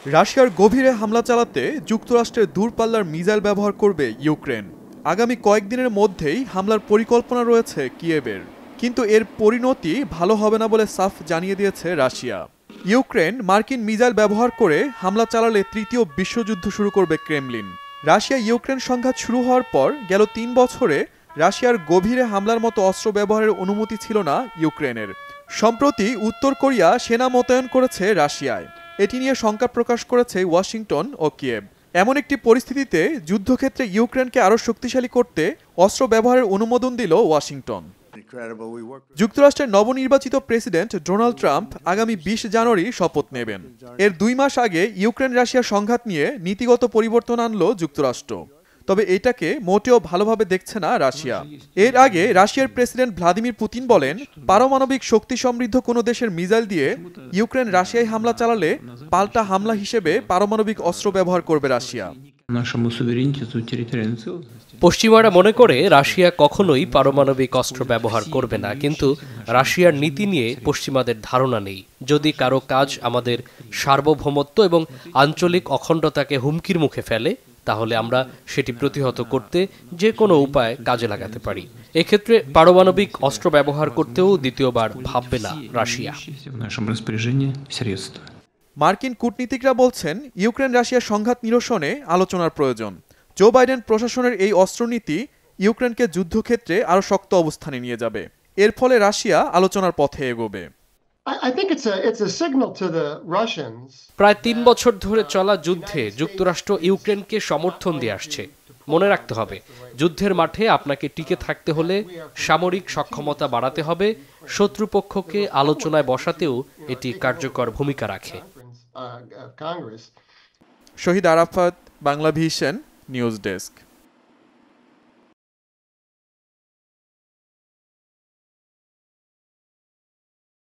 রাশিয়ার গভীরে হামলা চালাতে যুক্তরাষ্ট্রের দূরপাল্লার মিসাইল ব্যবহার করবে ইউক্রেন। আগামী কয়েকদিনের মধ্যেই হামলার পরিকল্পনা রয়েছে কিয়েভের, কিন্তু এর পরিণতি ভালো হবে না বলে সাফ জানিয়ে দিয়েছে রাশিয়া। ইউক্রেন মার্কিন মিসাইল ব্যবহার করে হামলা চালালে তৃতীয় বিশ্বযুদ্ধ শুরু করবে ক্রেমলিন। রাশিয়া ইউক্রেন সংঘাত শুরু হওয়ার পর গেল ৩ বছরে রাশিয়ার গভীরে হামলার মতো অস্ত্র ব্যবহারের অনুমতি ছিল না ইউক্রেনের। সম্প্রতি উত্তর কোরিয়া সেনা মোতায়েন করেছে রাশিয়ায়। এটি নিয়ে শঙ্কা প্রকাশ করেছে ওয়াশিংটন ও কিয়েভ। এমন একটি পরিস্থিতিতে যুদ্ধক্ষেত্রে ইউক্রেনকে আরও শক্তিশালী করতে অস্ত্র ব্যবহারের অনুমোদন দিল ওয়াশিংটন। যুক্তরাষ্ট্রের নবনির্বাচিত প্রেসিডেন্ট ডোনাল্ড ট্রাম্প আগামী ২০ জানুয়ারি শপথ নেবেন। এর ২ মাস আগে ইউক্রেন রাশিয়া সংঘাত নিয়ে নীতিগত পরিবর্তন আনল যুক্তরাষ্ট্র, তবে এটাকে মোটেও ভালোভাবে দেখছে না রাশিয়া। এর আগে রাশিয়ার প্রেসিডেন্ট ভ্লাদিমির পুতিন বলেন, পারমাণবিক শক্তি সমৃদ্ধ কোনো দেশের মিসাইল দিয়ে ইউক্রেন রাশিয়ায় হামলা চালালে পাল্টা হামলা হিসেবে পারমাণবিক অস্ত্র ব্যবহার করবে রাশিয়া। পশ্চিমারা মনে করে রাশিয়া কখনোই পারমাণবিক অস্ত্র ব্যবহার করবে না, কিন্তু রাশিয়ার নীতি নিয়ে পশ্চিমাদের ধারণা নেই। যদি কারো কাজ আমাদের সার্বভৌমত্ব এবং আঞ্চলিক অখণ্ডতাকে হুমকির মুখে ফেলে, তাহলে আমরা সেটি প্রতিহত করতে যে কোনো উপায় কাজে লাগাতে পারি। এক্ষেত্রে পারমাণবিক অস্ত্র ব্যবহার করতেও দ্বিতীয়বার ভাববে না রাশিয়া। মার্কিন কূটনীতিকরা বলছেন, ইউক্রেন রাশিয়া সংঘাত নিরসনে আলোচনার প্রয়োজন। জো বাইডেন প্রশাসনের এই অস্ত্রনীতি ইউক্রেনকে যুদ্ধক্ষেত্রে আরও শক্ত অবস্থানে নিয়ে যাবে। এর ফলে রাশিয়া আলোচনার পথে এগোবে। প্রায় ৩ বছর ধরে চলা যুদ্ধে যুক্তরাষ্ট্র ইউক্রেনকে সমর্থন দিয়ে আসছে। মনে রাখতে হবে, যুদ্ধের মাঠে আপনাকে টিকে থাকতে হলে সামরিক সক্ষমতা বাড়াতে হবে। শত্রুপক্ষকে আলোচনায় বসাতেও এটি কার্যকর ভূমিকা রাখে। Shahid Arafat, Bangla vision, news desk.